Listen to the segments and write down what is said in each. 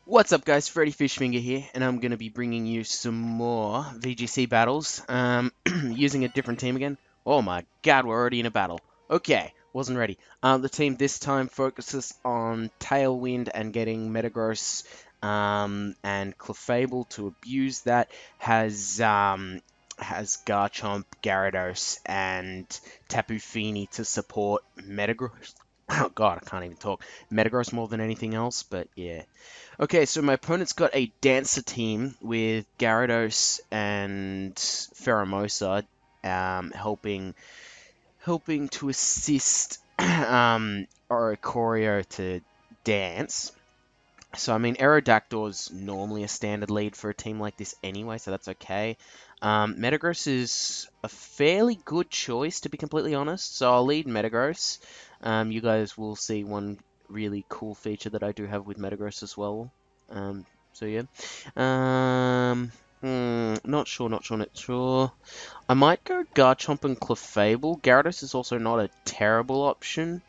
What's up guys, Freddy Fishfinger here, and I'm going to be bringing you some more VGC battles, using a different team again. Oh my god, we're already in a battle. Okay, wasn't ready. The team this time focuses on Tailwind and getting Metagross, and Clefable to abuse that, has Garchomp, Gyarados, and Tapu Fini to support Metagross. Oh god, I can't even talk. Metagross more than anything else, but yeah. Okay, so my opponent's got a Dancer team with Gyarados and Pheromosa, helping to assist Oricorio to dance. So I mean, Aerodactyl's normally a standard lead for a team like this anyway, so that's okay. Metagross is a fairly good choice, to be completely honest, so I'll lead Metagross. You guys will see one really cool feature that I do have with Metagross as well. So yeah. Not sure. I might go Garchomp and Clefable. Gyarados is also not a terrible option.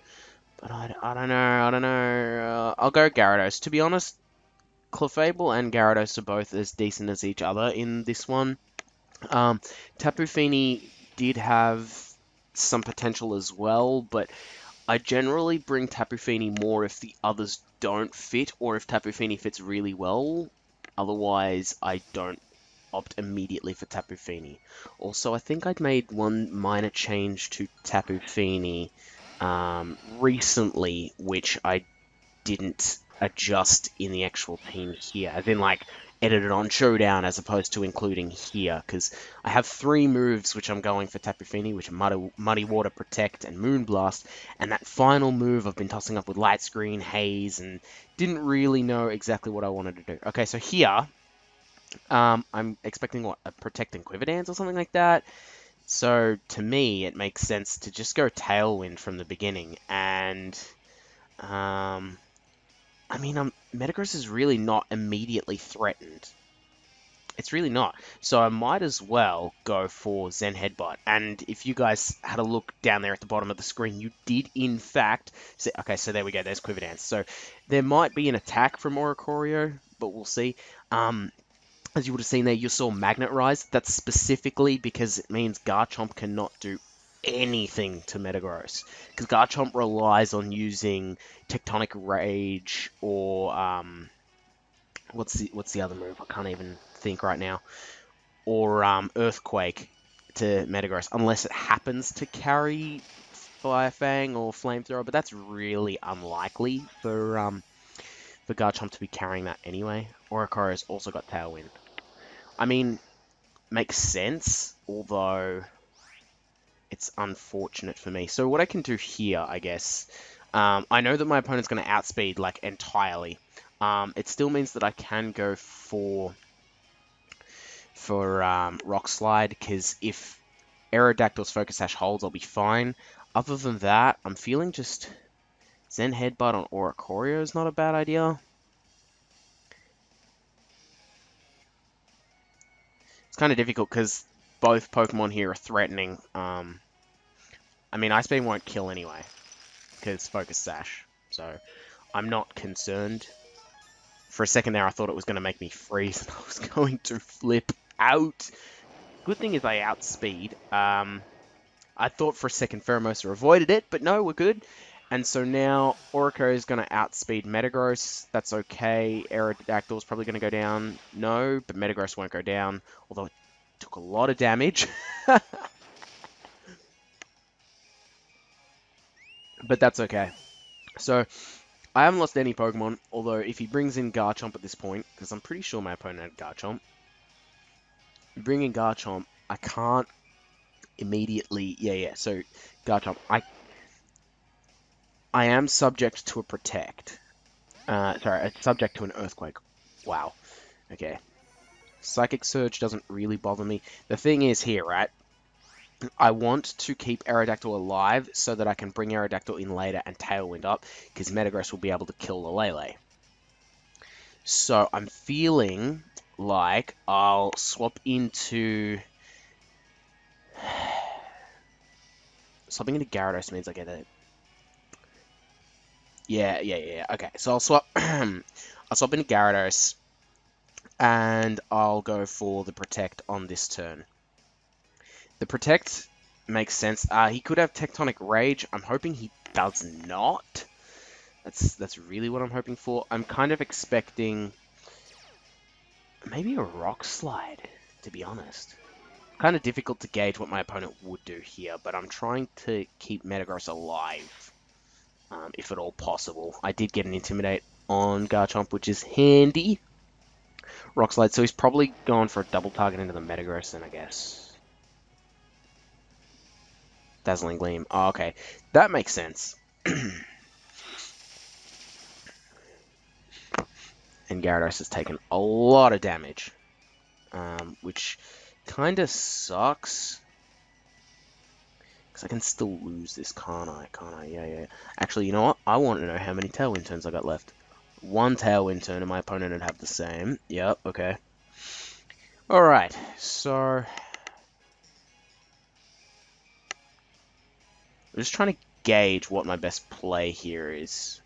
But I don't know. I'll go Gyarados. To be honest, Clefable and Gyarados are both as decent as each other in this one. Tapu Fini did have some potential as well, but I generally bring Tapu Fini more if the others don't fit, or if Tapu Fini fits really well. Otherwise, I don't opt immediately for Tapu Fini. Also, I think I'd made one minor change to Tapu Fini recently, which I didn't adjust in the actual team here, as in like edited on Showdown as opposed to including here, because I have three moves which I'm going for Tapu Fini, which are Muddy Water, Protect, and Moonblast, and that final move I've been tossing up with Light Screen, Haze, and didn't really know exactly what I wanted to do. Okay, so here, I'm expecting what, a Protect and Quiver Dance or something like that. So to me, it makes sense to just go Tailwind from the beginning, and I mean, Metagross is really not immediately threatened. It's really not. So I might as well go for Zen Headbutt. And if you guys had a look down there at the bottom of the screen, you did in fact see. Okay, so there we go. There's Quiver Dance. So there might be an attack from Oricorio, but we'll see. As you would have seen there, you saw Magnet Rise. That's specifically because it means Garchomp cannot do anything to Metagross, because Garchomp relies on using Tectonic Rage or what's the other move? I can't even think right now. Or Earthquake to Metagross, unless it happens to carry Fire Fang or Flamethrower, but that's really unlikely for Garchomp to be carrying that anyway. Oricorio's also got Tailwind. I mean, makes sense, although it's unfortunate for me. So what I can do here, I guess, I know that my opponent's going to outspeed, like, entirely. It still means that I can go for Rock Slide, because if Aerodactyl's Focus Sash holds, I'll be fine. Other than that, I'm feeling just Zen Headbutt on Oricorio is not a bad idea. It's kind of difficult because both Pokemon here are threatening. I mean, Ice Beam won't kill anyway, because Focus Sash. So I'm not concerned. For a second there, I thought it was going to make me freeze, and I was going to flip out. Good thing is I outspeed. I thought for a second Pheromosa avoided it, but no, we're good. And so now Oricorio is going to outspeed Metagross. That's okay. Aerodactyl is probably going to go down. No, but Metagross won't go down, although it took a lot of damage. But that's okay. So I haven't lost any Pokemon, although if he brings in Garchomp at this point, because I'm pretty sure my opponent had Garchomp, bring in Garchomp, I can't immediately... Yeah, so Garchomp, I am subject to a Protect. Sorry, subject to an Earthquake. Wow. Okay. Psychic Surge doesn't really bother me. The thing is here, right? I want to keep Aerodactyl alive so that I can bring Aerodactyl in later and Tailwind up, because Metagross will be able to kill the Lele. So I'm feeling like I'll swap into... Swapping into Gyarados means I get a... Yeah. Okay, so I'll swap... I'll I'll swap into Gyarados, and I'll go for the Protect on this turn. The Protect makes sense. He could have Tectonic Rage. I'm hoping he does not. That's really what I'm hoping for. I'm kind of expecting maybe a Rock Slide, to be honest. Kind of difficult to gauge what my opponent would do here, but I'm trying to keep Metagross alive, if at all possible. I did get an Intimidate on Garchomp, which is handy. Rock Slide, so he's probably going for a double target into the Metagross then, I guess. Dazzling Gleam. Oh, okay. That makes sense. And Gyarados has taken a lot of damage, which kind of sucks. Because I can still lose this, can't I? Yeah. Actually, you know what? I want to know how many Tailwind turns I got left. One Tailwind turn and my opponent would have the same. Yep, okay. Alright, so I'm just trying to gauge what my best play here is.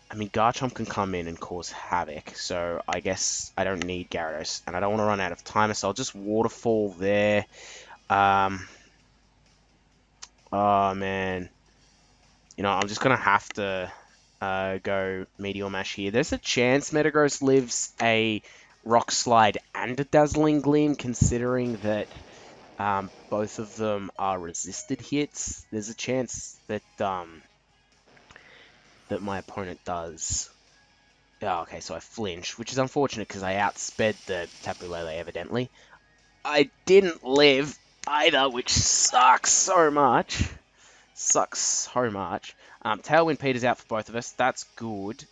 I mean, Garchomp can come in and cause havoc, so I guess I don't need Gyarados, and I don't want to run out of timer, so I'll just Waterfall there. Oh, man. You know, I'm just going to have to go Meteor Mash here. There's a chance Metagross lives a Rock Slide and a Dazzling Gleam, considering that both of them are resisted hits. There's a chance that that my opponent does. Oh, okay, so I flinch, which is unfortunate because I outsped the Tapu Lele, evidently. I didn't live either, which sucks so much. Tailwind peters out for both of us. That's good.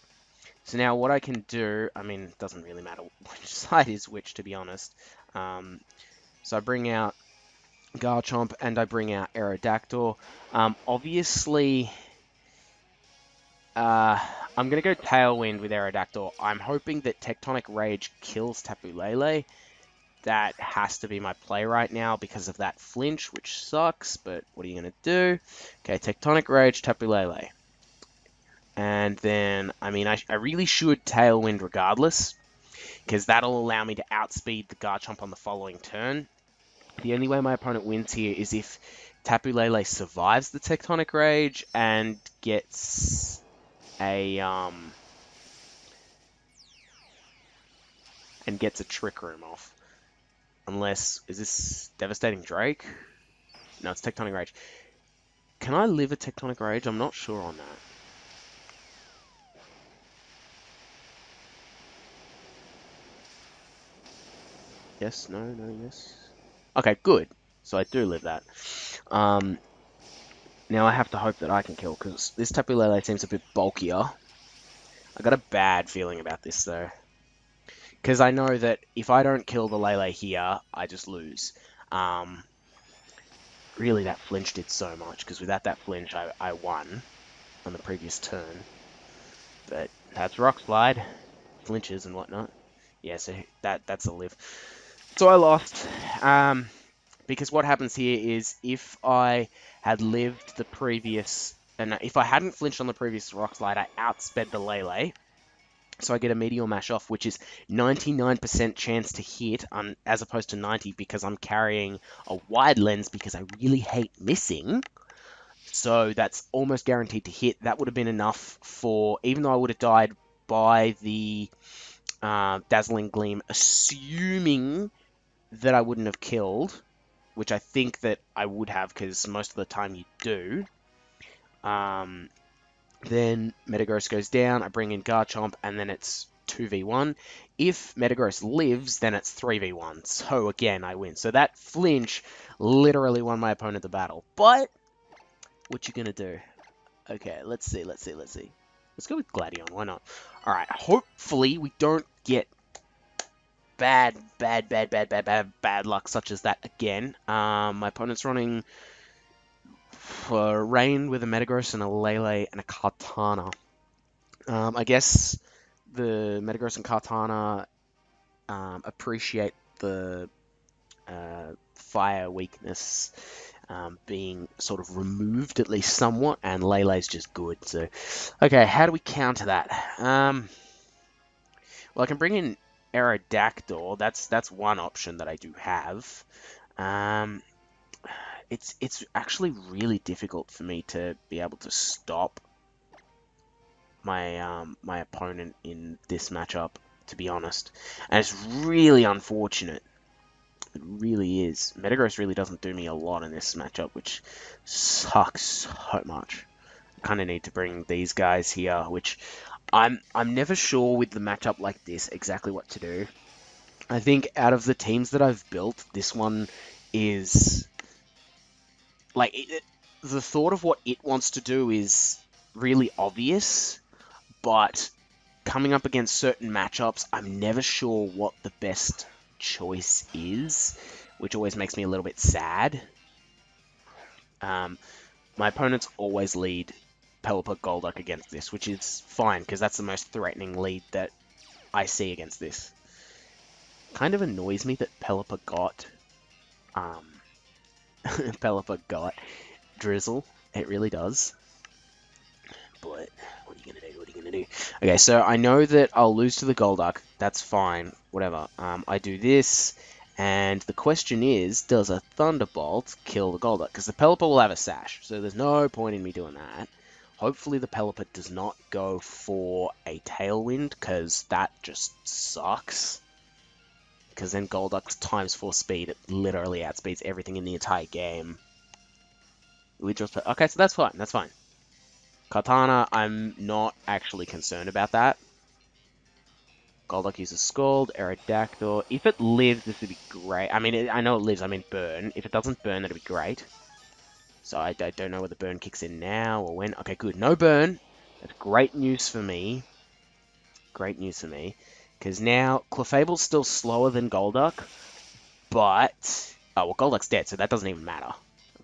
So now what I can do, I mean, it doesn't really matter which side is which, to be honest. So I bring out Garchomp and I bring out Aerodactyl. Obviously, I'm going to go Tailwind with Aerodactyl. I'm hoping that Tectonic Rage kills Tapu Lele. That has to be my play right now because of that flinch, which sucks, but what are you going to do? Okay, Tectonic Rage, Tapu Lele. And then, I mean, I really should Tailwind regardless, because that'll allow me to outspeed the Garchomp on the following turn. The only way my opponent wins here is if Tapu Lele survives the Tectonic Rage and gets a Trick Room off. Unless, is this Devastating Drake? No, it's Tectonic Rage. Can I live a Tectonic Rage? I'm not sure on that. Yes, no, yes. Okay, good. So I do live that. Now I have to hope that I can kill, because this Tapu Lele seems a bit bulkier. I got a bad feeling about this, though. Because I know that if I don't kill the Lele here, I just lose. Really, that flinch did so much, because without that flinch, I won on the previous turn. But that's Rock Slide. Flinches and whatnot. Yeah, so that's a live. So I lost. Because what happens here is if I had lived the previous... And if I hadn't flinched on the previous Rock Slide, I outsped the Lele. So I get a Meteor Mash off, which is 99% chance to hit, as opposed to 90 because I'm carrying a wide lens because I really hate missing. So that's almost guaranteed to hit. That would have been enough for, even though I would have died by the Dazzling Gleam, assuming that I wouldn't have killed, which I think that I would have because most of the time you do. Then Metagross goes down, I bring in Garchomp, and then it's 2v1. If Metagross lives, then it's 3v1. So again, I win. So that flinch literally won my opponent the battle. But what you gonna do? Okay, let's see. Let's go with Gladion, why not? Alright, hopefully we don't get bad luck such as that again. My opponent's running Rain with a Metagross and a Lele and a Kartana. I guess the Metagross and Kartana appreciate the fire weakness being sort of removed at least somewhat, and Lele's just good. So, okay, how do we counter that? Well, I can bring in Aerodactyl. That's one option that I do have. Um, it's actually really difficult for me to be able to stop my opponent in this matchup, to be honest. And it's really unfortunate. It really is. Metagross really doesn't do me a lot in this matchup, which sucks so much. I kind of need to bring these guys here, which I'm never sure with the matchup like this exactly what to do. I think out of the teams that I've built, this one is like the thought of what it wants to do is really obvious, but coming up against certain matchups, I'm never sure what the best choice is, which always makes me a little bit sad. My opponents always lead Pelipper Golduck against this, which is fine, because that's the most threatening lead that I see against this. Kind of annoys me that Pelipper got Pelipper got Drizzle. It really does. But what are you gonna do? What are you gonna do? Okay, so I know that I'll lose to the Golduck. That's fine. Whatever. I do this, and the question is, does a Thunderbolt kill the Golduck? Because the Pelipper will have a Sash, so there's no point in me doing that. Hopefully the Pelipper does not go for a Tailwind, because that just sucks. Because then Golduck's times 4 speed, it literally outspeeds everything in the entire game. We just okay, so that's fine. That's fine. Kartana, I'm not actually concerned about that. Golduck uses Scald, Aerodactyl. If it lives, this would be great. I mean, I know it lives, I mean burn. If it doesn't burn, that'd be great. So I don't know whether burn kicks in now or when. Okay, good. No burn. That's great news for me. Great news for me. Because now, Clefable's still slower than Golduck, but... Oh, well, Golduck's dead, so that doesn't even matter.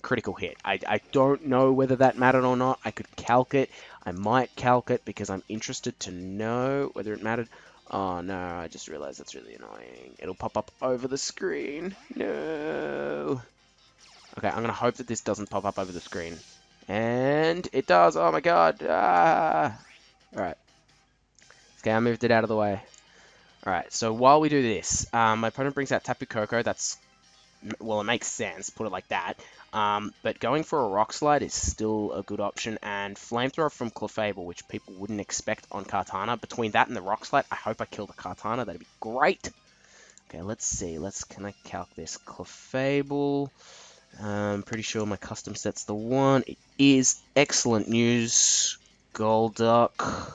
Critical hit. I don't know whether that mattered or not. I could calc it. I might calc it because I'm interested to know whether it mattered. Oh no, I just realized that's really annoying. It'll pop up over the screen. No. Okay, I'm gonna hope that this doesn't pop up over the screen. And it does. Oh my god. Ah. Alright. Okay, I moved it out of the way. Alright, so while we do this, my opponent brings out Tapu Koko. That's... Well, it makes sense, put it like that. But going for a Rock Slide is still a good option, and Flamethrower from Clefable, which people wouldn't expect on Kartana. Between that and the Rock Slide, I hope I kill the Kartana. That'd be great. Okay, let's see. Can I calc this? Clefable. Pretty sure my custom set's the one. It is. Excellent news. Golduck.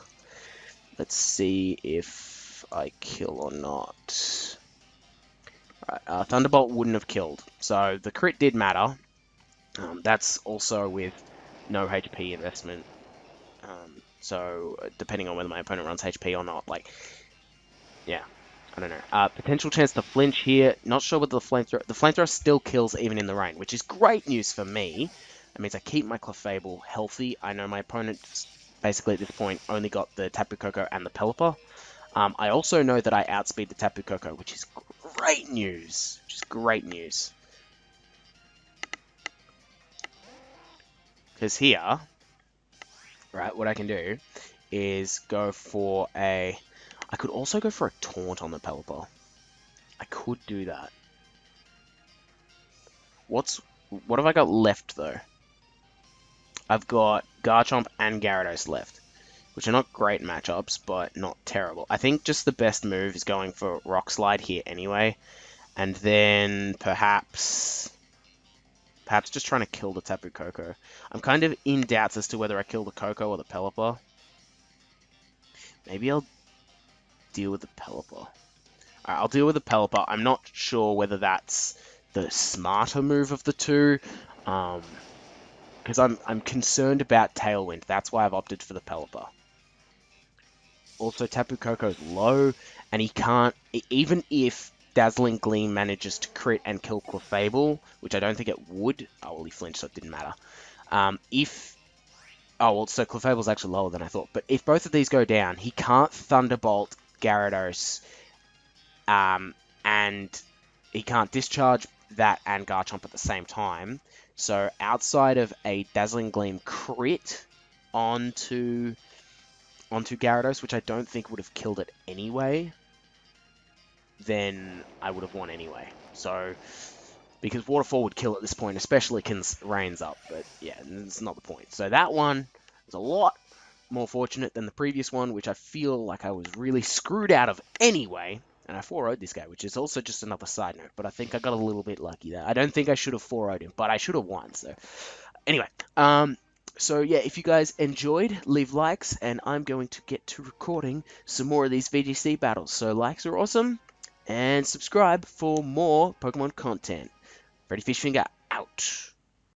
Let's see if I kill or not. Right, Thunderbolt wouldn't have killed, so the crit did matter. That's also with no HP investment. So depending on whether my opponent runs HP or not, like, yeah, I don't know. Potential chance to flinch here. Not sure whether the flamethrower still kills even in the rain, which is great news for me. That means I keep my Clefable healthy. I know my opponent basically at this point only got the Tapu Koko and the Pelipper. I also know that I outspeed the Tapu Koko, which is great news. Which is great news. Because here, right, what I can do is go for a... I could also go for a Taunt on the Pelipper. I could do that. What have I got left, though? I've got Garchomp and Gyarados left, which are not great matchups, but not terrible. I think just the best move is going for Rock Slide here anyway, and then perhaps just trying to kill the Tapu Koko. I'm kind of in doubts as to whether I kill the Koko or the Pelipper. Maybe I'll deal with the Pelipper. Alright, I'll deal with the Pelipper. I'm not sure whether that's the smarter move of the two, because I'm concerned about Tailwind. That's why I've opted for the Pelipper. Also, Tapu Koko's low, and he can't... Even if Dazzling Gleam manages to crit and kill Clefable, which I don't think it would... Oh, well, he flinched, so it didn't matter. Oh, well, so Clefable's actually lower than I thought. But if both of these go down, he can't Thunderbolt Gyarados, and he can't discharge that and Garchomp at the same time. So outside of a Dazzling Gleam crit onto Gyarados, which I don't think would have killed it anyway, then I would have won anyway. So, because Waterfall would kill at this point, especially because Rain's up. But yeah, it's not the point. So that one is a lot more fortunate than the previous one, which I feel like I was really screwed out of anyway. And I 4-0'd this guy, which is also just another side note. But I think I got a little bit lucky there. I don't think I should have 4-0'd him, but I should have won. So anyway, so yeah, if you guys enjoyed, leave likes, and I'm going to get to recording some more of these VGC battles. So likes are awesome, and subscribe for more Pokemon content. Freddy Fishfinger out.